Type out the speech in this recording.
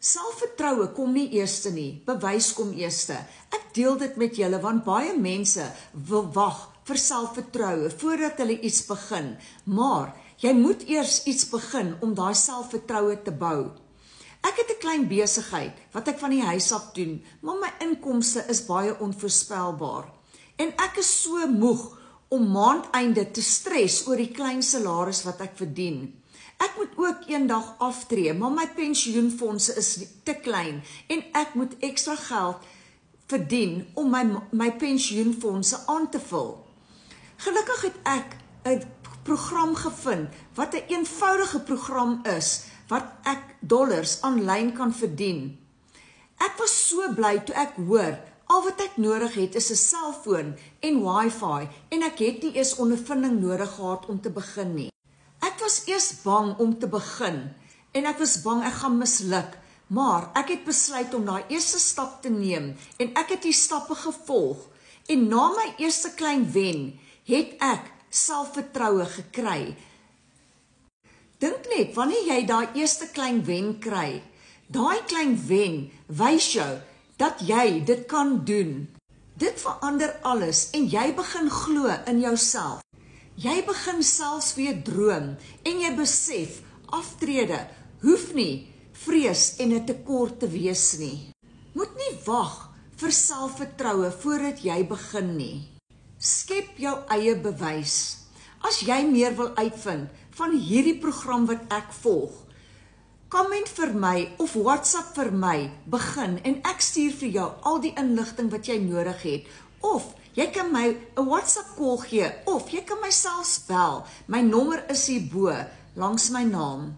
Selfvertroue kom nie eerste nie, bewys kom eerste. Ek deel dit met julle want baie mense wil wag vir selfvertroue voordat hulle iets begin, maar jy moet eers iets begin om daai selfvertroue te bou. Ek het 'n klein besigheid wat ek van die huis af doen, maar my inkomste is baie onvoorspelbaar. En ek is so moeg om maandeinde te stres oor die klein salaris wat ek verdien. Ek moet ook eendag aftree, maar my pensioenfondse is te klein en ek moet ekstra geld verdien om my pensioenfondse aan te vul. Gelukkig het ek 'n program gevind wat 'n eenvoudige program is wat ek dollars aanlyn kan verdien. Ek was so bly toe ek hoor al wat ek nodig het is 'n selfoon en wifi en ek het nie eens ondervinding nodig gehad om te begin nie. Ek was eers bang om te begin en ek was bang ek gaan misluk, maar ek het besluit om daai eerste stap te neem en ek het die stappe gevolg en na my eerste klein wen het ek selfvertroue gekry. Dink net, wanneer jy daai eerste klein wen kry, daai klein wen wys jou dat jy dit kan doen. Dit verander alles en jy begin glo in jouself. Jy begin selfs weer droom en jy besef aftrede hoef nie vrees en 'n tekort te wees nie. Moet nie wag vir selfvertroue voordat jy begin nie. Skep jou eie bewys. As jy meer wil uitvind van hierdie program wat ek volg, comment vir my of WhatsApp vir my begin en ek stuur vir jou al die inligting wat jy nodig het. Of jy kan my 'n WhatsApp call gee of jy kan my selfs bel. My nommer is hierbo langs my naam.